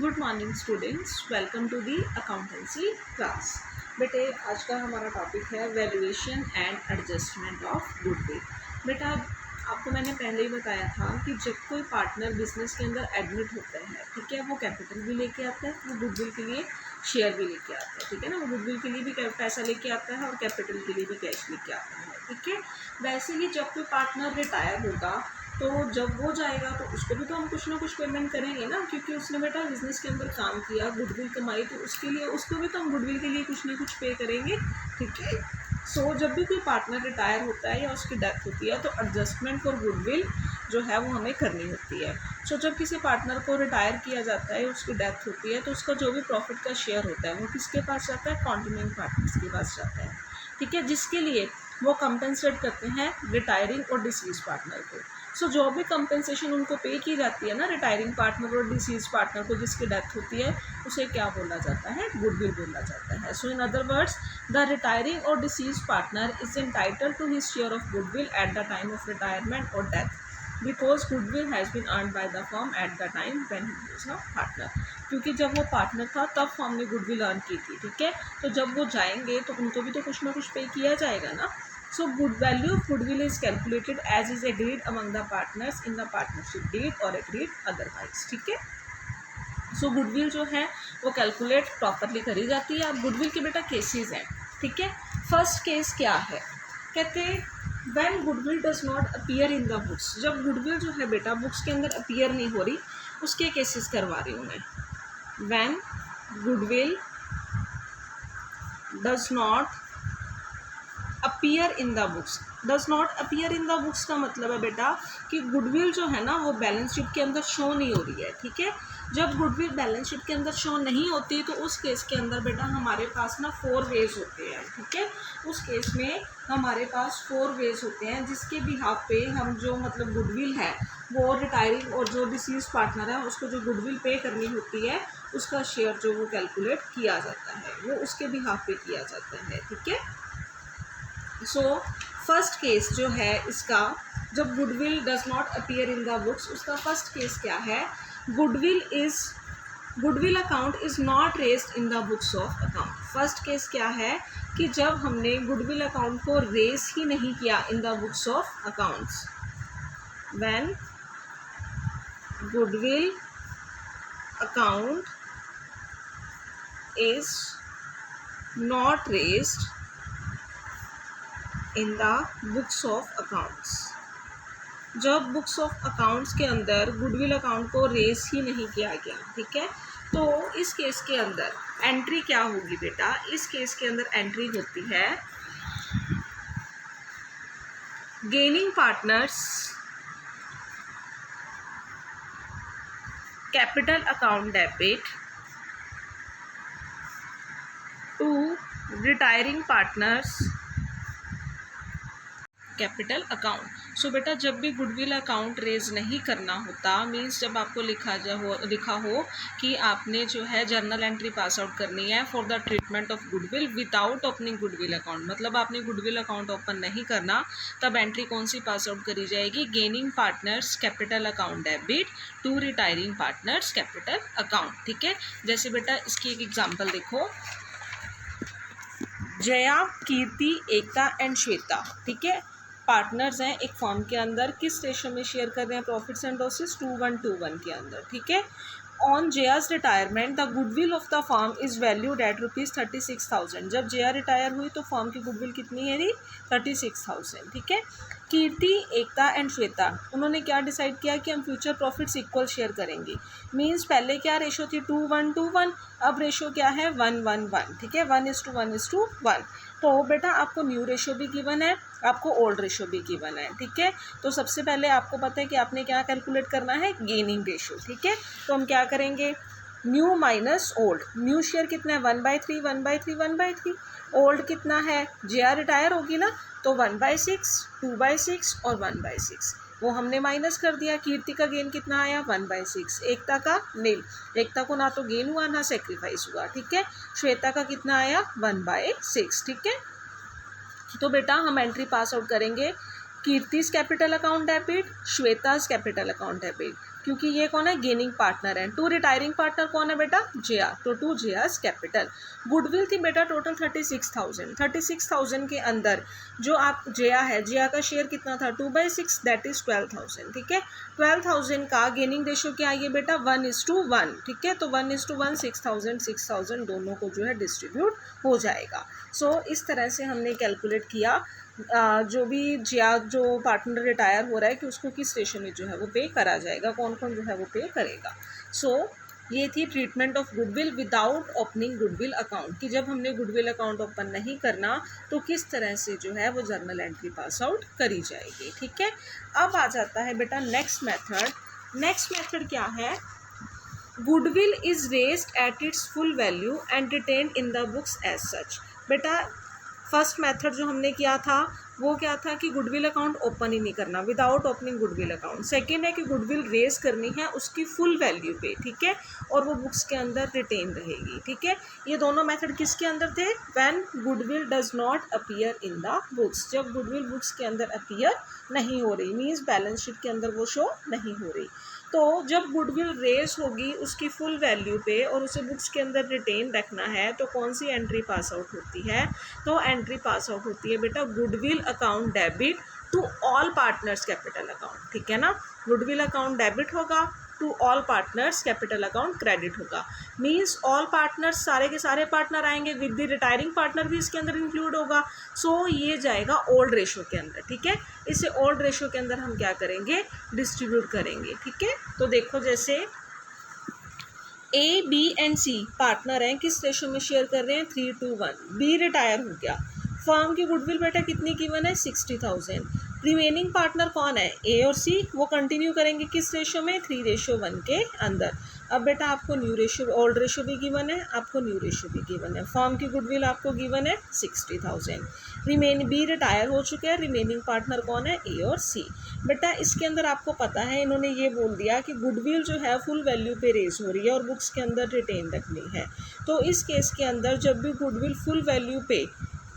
Good morning students, welcome to the accountancy class. बेटे आज का हमारा टॉपिक है valuation and adjustment of goodwill. बेटा आपको मैंने पहले ही बताया था कि जब कोई पार्टनर बिजनेस के अंदर एडमिट होता है, ठीक है, वो कैपिटल भी लेके आता है, वो गुडविल के लिए शेयर भी लेके आता है, ठीक है ना। वो गुडविल के लिए भी पैसा लेके आता है और कैपिटल के लिए भी कैश लेके आता है, ठीक है। वैसे ही जब कोई पार्टनर रिटायर होगा तो जब वो जाएगा तो उसको भी तो हम कुछ ना कुछ पेमेंट करेंगे ना, क्योंकि उसने बेटा बिजनेस के अंदर काम किया, गुडविल कमाई, तो उसके लिए उसको भी तो हम गुडविल के लिए कुछ ना कुछ पे करेंगे, ठीक है। सो जब भी कोई पार्टनर रिटायर होता है या उसकी डेथ होती है तो एडजस्टमेंट फॉर गुडविल जो है वो हमें करनी होती है। सो जब किसी पार्टनर को रिटायर किया जाता है, उसकी डेथ होती है, तो उसका जो भी प्रॉफिट का शेयर होता है वो किसके पास जाता है? कॉन्टिन्यूइंग पार्टनर्स के पास जाता है, ठीक है, जिसके लिए वो कंपेंसेट करते हैं रिटायरिंग और डिसीज पार्टनर को। सो जो भी कंपेंसेशन उनको पे की जाती है ना रिटायरिंग पार्टनर और डिसीज पार्टनर को जिसकी डेथ होती है, उसे क्या बोला जाता है? गुडविल बोला जाता है। So in other words, the retiring और deceased partner is entitled to his share of goodwill at the time of retirement और death because goodwill has been earned by the firm at the time when he was a partner. क्योंकि जब वो partner था तब firm ने goodwill earn की थी, ठीक है। तो जब वो जाएंगे तो उनको भी तो कुछ ना कुछ पे किया जाएगा ना। So good value of goodwill is calculated as is agreed among the partners in the partnership deed or agreed otherwise, ठीक है। सो गुडविल जो है वो कैलकुलेट प्रॉपरली करी जाती है। अब गुडविल के बेटा केसेस हैं, ठीक है। फर्स्ट केस क्या है? कहते हैं when goodwill does not appear in the books. जब गुडविल जो है बेटा बुक्स के अंदर अपीयर नहीं हो रही, उसके केसेस करवा रही हूँ मैं। When goodwill does not appear in the books. Does not appear in the books का मतलब है बेटा कि गुडविल जो है ना वो बैलेंस शीट के अंदर शो नहीं हो रही है, ठीक है। जब गुडविल बैलेंस शीट के अंदर शो नहीं होती तो उस केस के अंदर बेटा हमारे पास ना 4 वेज होते हैं, ठीक है। उस केस में हमारे पास 4 वेज होते हैं जिसके बिहाफ पे हम जो मतलब गुडविल है वो रिटायरिंग और जो डिसीज पार्टनर है उसको जो गुडविल पे करनी होती है उसका शेयर जो वो कैलकुलेट किया जाता है, वो उसके बिहाफ पे किया जाता है, ठीक है। सो फर्स्ट केस जो है इसका, जब goodwill does not appear in the books, उसका फर्स्ट केस क्या है? Goodwill account is not raised in the books of account. First case क्या है कि जब हमने गुडविल अकाउंट को रेज ही नहीं किया इन the books of accounts. When goodwill account is not raised in the books of accounts. जब बुक्स ऑफ अकाउंट्स के अंदर गुडविल अकाउंट को रेज ही नहीं किया गया, ठीक है, तो इस केस के अंदर एंट्री क्या होगी बेटा? इस केस के अंदर एंट्री होती है gaining partners capital account debit to retiring partners capital account. So बेटा जब भी गुडविल अकाउंट रेज नहीं करना होता, मीन्स जब आपको लिखा हो कि आपने जो है जर्नल एंट्री पास आउट करनी है for the treatment of goodwill without opening goodwill account, मतलब आपने गुडविल अकाउंट ओपन नहीं करना, तब एंट्री कौन सी पास आउट करी जाएगी? Gaining partners capital account debit to retiring partners capital account, ठीक है। जैसे बेटा इसकी एक एग्जाम्पल देखो, जया, कीर्ति, एकता एंड श्वेता, ठीक है, पार्टनर्स हैं एक फर्म के अंदर। किस रेशो में शेयर कर रहे हैं प्रॉफिट्स एंड लॉसेस? 2:1 के अंदर, ठीक है। On Jaya's retirement the goodwill of the firm is valued at ₹36,000। जब जया रिटायर हुई तो फर्म की गुडविल कितनी है? 36,000, ठीक है। कीर्ति, एकता एंड श्वेता, उन्होंने क्या डिसाइड किया कि हम फ्यूचर प्रॉफिट्स इक्वल शेयर करेंगे। मीन्स पहले क्या रेशो थी? 2:1, अब रेशो क्या है? 1:1, ठीक है, 1:1। तो बेटा आपको न्यू रेशो भी गिवन है, आपको ओल्ड रेशो भी गिवन है, ठीक है। तो सबसे पहले आपको पता है कि आपने क्या कैलकुलेट करना है? गेनिंग रेशो, ठीक है। तो हम क्या करेंगे? New minus old. New share कितना है? 1/3, 1/3, 1/3। ओल्ड कितना है? जेआर रिटायर होगी ना, तो 1/6, 2/6 और 1/6 वो हमने माइनस कर दिया। कीर्ति का गेन कितना आया? 1/6। एकता का नील, एकता को ना तो गेन हुआ ना सेक्रीफाइस हुआ, ठीक है। श्वेता का कितना आया? 1/6, ठीक है। तो बेटा हम एंट्री पास आउट करेंगे Kirti's capital account debit, Shweta's capital account debit. क्योंकि ये कौन है, गेनिंग पार्टनर है। टू रिटायरिंग पार्टनर कौन है बेटा, जेआ, तो टू जेआस कैपिटल। गुडविल थी बेटा टोटल 36,000, 36,000 के अंदर जो आप जेआ है, जेआ का शेयर कितना था 2/6, दैट इज 12,000, ठीक है। 12,000 का गेनिंग रेशो क्या है बेटा 1:1, ठीक है। तो 1:1 6,000 दोनों को जो है डिस्ट्रीब्यूट हो जाएगा। सो इस तरह से हमने कैलकुलेट किया जो भी जो पार्टनर रिटायर हो रहा है कि उसको किस रेशो में जो है वो पे करा जाएगा, कौन कौन जो है वो पे करेगा। सो ये थी treatment of goodwill without opening goodwill account, कि जब हमने गुडविल अकाउंट ओपन नहीं करना तो किस तरह से जो है वो जर्नल एंट्री पास आउट करी जाएगी, ठीक है। अब आ जाता है बेटा नेक्स्ट मेथड। नेक्स्ट मेथड क्या है, goodwill is raised at its full value and retained in the books as such. बेटा फर्स्ट मेथड जो हमने किया था वो क्या था कि गुडविल अकाउंट ओपन ही नहीं करना, without opening goodwill account. Second है कि गुडविल रेज करनी है उसकी फुल वैल्यू पे, ठीक है, और वो बुक्स के अंदर रिटेन रहेगी, ठीक है। ये दोनों मेथड किसके अंदर थे, when goodwill does not appear in the books, जब गुडविल बुक्स के अंदर अपीयर नहीं हो रही, मीन्स बैलेंस शीट के अंदर वो शो नहीं हो रही। तो जब गुडविल रेज होगी उसकी फुल वैल्यू पे और उसे बुक्स के अंदर रिटेन रखना है तो कौन सी एंट्री पास आउट होती है, तो एंट्री पास आउट होती है बेटा goodwill account debit to all partners capital account, ठीक है ना। गुडविल अकाउंट डेबिट होगा, to all partners capital account credit होगा। मीन्स ऑल पार्टनर्स, सारे के सारे पार्टनर आएंगे, विद द रिटायरिंग पार्टनर भी इसके अंदर इंक्लूड होगा। सो ये जाएगा ओल्ड रेशो के अंदर, ठीक है। इसे ओल्ड रेशो के अंदर हम क्या करेंगे, डिस्ट्रीब्यूट करेंगे, ठीक है। तो देखो जैसे A B and C partner हैं, किस रेशो में शेयर कर रहे हैं 3:1। बी रिटायर हो गया, फर्म की गुडविल बेटा कितनी गिवन है 60,000। रिमेनिंग पार्टनर कौन है, ए और सी, वो कंटिन्यू करेंगे किस रेशो में 3:1 के अंदर। अब बेटा आपको न्यू रेशो, ओल्ड रेशो भी गिवन है, आपको न्यू रेशो भी गिवन है। फर्म की गुडविल आपको गिवन है 60,000। बी रिटायर हो चुके हैं, रिमेनिंग पार्टनर कौन है, ए और सी। बेटा इसके अंदर आपको पता है इन्होंने ये बोल दिया कि गुडविल जो है फुल वैल्यू पे रेज हो रही है और बुक्स के अंदर रिटेन रखनी है। तो इस केस के अंदर जब भी गुडविल फुल वैल्यू पे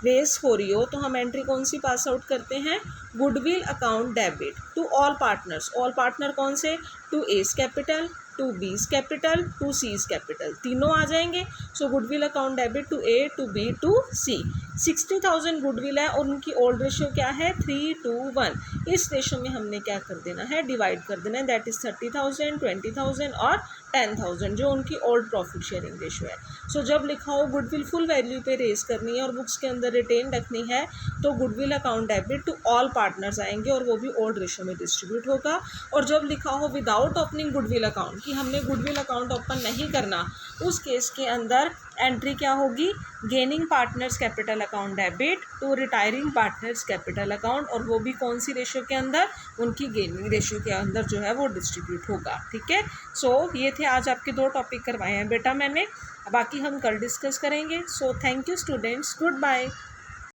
रेस हो रही हो तो हम एंट्री कौन सी पास आउट करते हैं, goodwill account debit to all partners. All partner कौन से, to A's capital, to B's capital, to C's capital, तीनों आ जाएंगे। So goodwill account debit to A, to B, to C. 60,000 goodwill है और उनकी ओल्ड रेशियो क्या है 3:1। इस रेशियो में हमने क्या कर देना है, डिवाइड कर देना है, दैट इज 30,000, 20,000 और 10,000 जो उनकी ओल्ड प्रॉफिट शेयरिंग रेशियो है। सो जब लिखा हो गुडविल फुल वैल्यू पे रेज करनी है और बुक्स के अंदर रिटेन रखनी है तो goodwill account debit to all partners आएंगे और वो भी ओल्ड रेशियो में डिस्ट्रीब्यूट होगा। और जब लिखा हो विदाउट ओपनिंग गुडविल अकाउंट कि हमने गुडविल अकाउंट ओपन नहीं करना, उस केस के अंदर एंट्री क्या होगी, gaining partners capital account debit to retiring partners capital account, और वो भी कौन सी रेशियो के अंदर, उनकी गेनिंग रेशियो के अंदर जो है वो डिस्ट्रीब्यूट होगा, ठीक है। सो ये थे आज आपके 2 टॉपिक करवाए हैं बेटा मैंने, बाकी हम कल डिस्कस करेंगे। So thank you students, good bye.